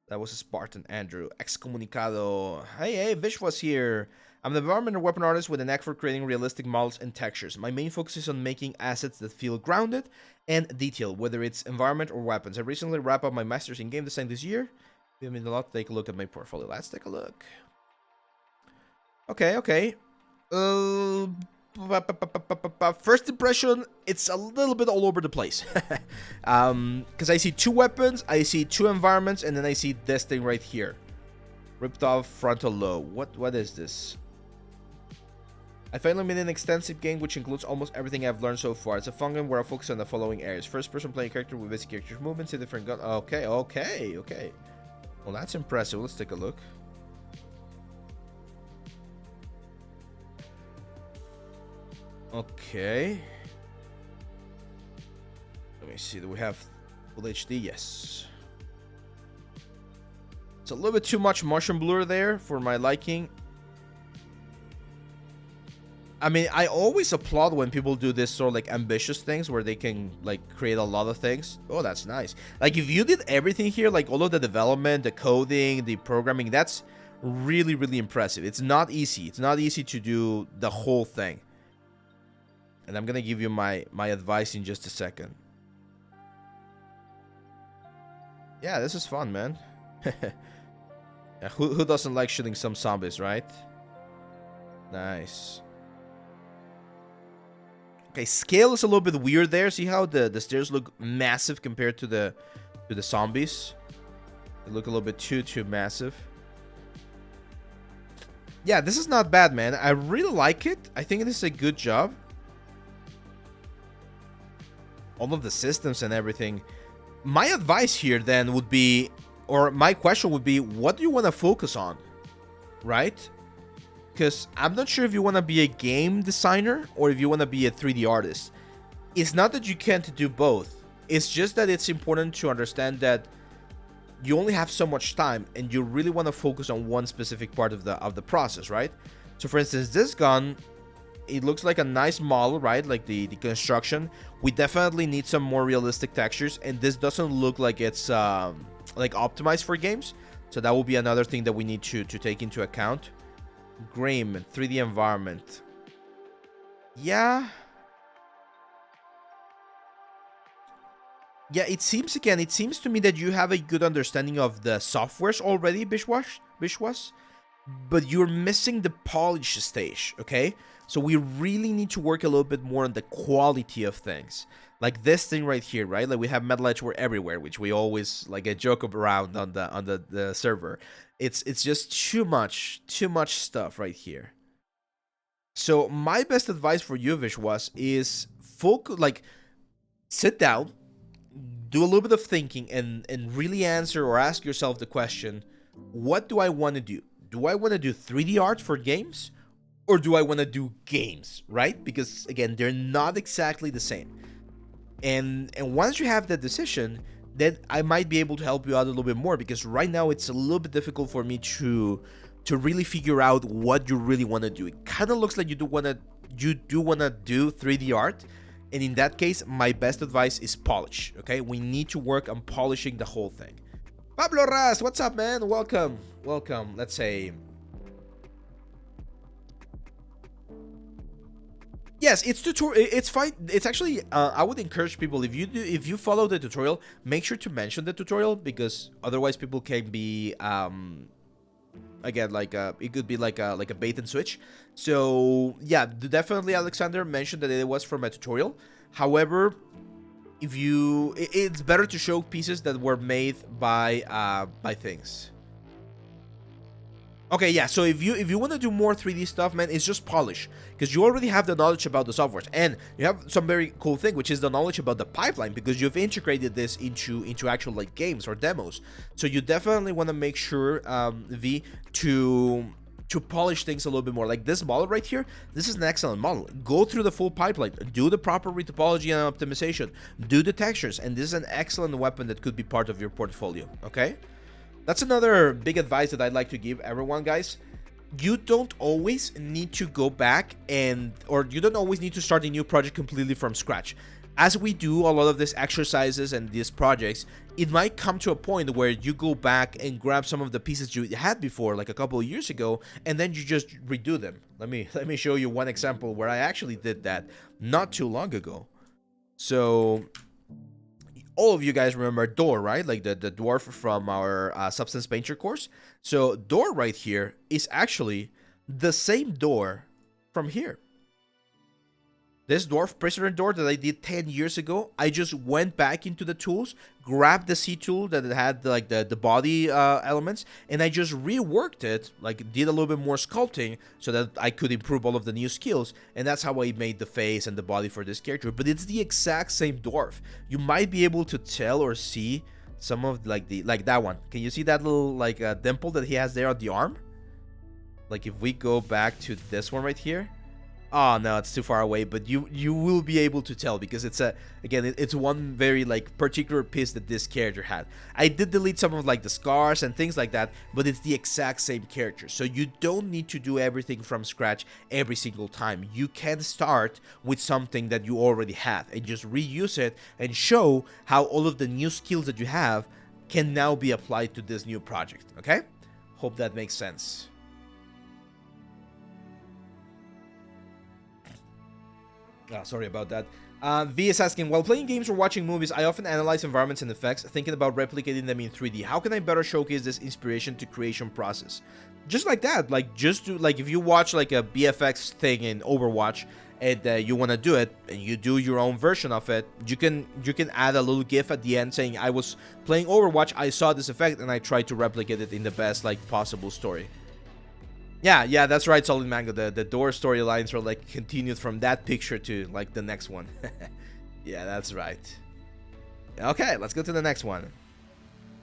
That was a Spartan Andrew. Excommunicado. Hey, VISHWAAS here. I'm an environment and weapon artist with a knack for creating realistic models and textures. My main focus is on making assets that feel grounded and detailed, whether it's environment or weapons. I recently wrapped up my master's in game design this year. Give me a lot to take a look at my portfolio. Let's take a look. Okay. First impression, it's a little bit all over the place. Because I see 2 weapons, I see 2 environments, and then I see this thing right here. Ripped off frontal lobe. What is this? I finally made an extensive game which includes almost everything I've learned so far. It's a fun game where I focus on the following areas. First person playing character with basic character movements, a different gun. Okay. Well, that's impressive. Let's take a look. Okay. Let me see. Do we have full HD? Yes. It's a little bit too much motion blur there for my liking. I mean, I always applaud when people do this sort of like ambitious things where they can like create a lot of things. Oh, that's nice. Like if you did everything here, like all of the development, the coding, the programming, that's really, really impressive. It's not easy. It's not easy to do the whole thing. And I'm gonna give you my advice in just a second. Yeah, this is fun, man. Yeah, who doesn't like shooting some zombies, right? Nice. Okay, scale is a little bit weird there. See how the stairs look massive compared to the zombies? They look a little bit too massive. Yeah, this is not bad, man. I really like it. I think this is a good job. All of the systems and everything. My advice here then would be, or my question would be, what do you want to focus on? Right? Because I'm not sure if you want to be a game designer or if you want to be a 3D artist. It's not that you can't do both. It's just that it's important to understand that you only have so much time and you really want to focus on one specific part of the process, right? So for instance, this gun, it looks like a nice model, right? Like the construction. We definitely need some more realistic textures, and this doesn't look like it's like optimized for games. So that will be another thing that we need to take into account. Grim 3D environment. Yeah, it seems to me that you have a good understanding of the softwares already, VISHWAAS, but you're missing the polish stage, okay? So we really need to work a little bit more on the quality of things. Like this thing right here, right? Like we have metal edgeware everywhere, which we always like a joke around on the server. It's just too much stuff right here. So my best advice for you, VISHWAAS, is sit down, do a little bit of thinking, and really answer or ask yourself the question, what do I want to do? Do I want to do 3D art for games? Or do I want to do games, right? Because again, they're not exactly the same. And once you have that decision, then I might be able to help you out a little bit more, because right now it's a little bit difficult for me to really figure out what you really want to do. It kind of looks like you do want to do 3D art, and in that case, my best advice is polish. Okay, we need to work on polishing the whole thing. Pablo Ras, what's up, man? Welcome. Let's say. Yes, it's tutorial. It's fine. It's actually. I would encourage people, if you follow the tutorial, make sure to mention the tutorial, because otherwise people can be again, like it could be like a bait and switch. So yeah, definitely Alexander mentioned that it was from a tutorial. However, it's better to show pieces that were made by things. Okay, yeah, so if you want to do more 3D stuff, man, it's just polish, because you already have the knowledge about the softwares, and you have some very cool thing, which is the knowledge about the pipeline, because you've integrated this into actual like games or demos. So you definitely want to make sure, V, to polish things a little bit more. Like this model right here, this is an excellent model. Go through the full pipeline, do the proper retopology and optimization, do the textures, and this is an excellent weapon that could be part of your portfolio, okay? That's another big advice that I'd like to give everyone, guys. You don't always need to go back or you don't always need to start a new project completely from scratch. as we do a lot of these exercises and these projects, it might come to a point where you go back and grab some of the pieces you had before, like a couple of years ago, and then you just redo them. Let me show you one example where I actually did that not too long ago. So all of you guys remember Door, right? Like the dwarf from our Substance Painter course. So Door right here is actually the same door from here. This dwarf prisoner door that I did 10 years ago, I just went back into the tools, grabbed the C tool that it had like the body elements, and I just reworked it, like did a little bit more sculpting so that I could improve all of the new skills, and that's how I made the face and the body for this character. But it's the exact same dwarf. You might be able to tell or see some of like that one. Can you see that little like dimple that he has there on the arm? Like if we go back to this one right here. Oh no, it's too far away, but you will be able to tell because it's it's one very like particular piece that this character had. I did delete some of like the scars and things like that, but it's the exact same character. So you don't need to do everything from scratch every single time. You can start with something that you already have and just reuse it and show how all of the new skills that you have can now be applied to this new project, okay? Hope that makes sense. Oh, sorry about that. V is asking, while playing games or watching movies, I often analyze environments and effects, thinking about replicating them in 3D. How can I better showcase this inspiration to creation process? Just like that, like just to like if you watch like a BFX thing in Overwatch and you want to do it and you do your own version of it, you can add a little GIF at the end saying I was playing Overwatch, I saw this effect and I tried to replicate it in the best like possible story. Yeah, that's right, Solid Mango. The door storylines are like continued from that picture to like the next one. Yeah, that's right. Okay, let's go to the next one.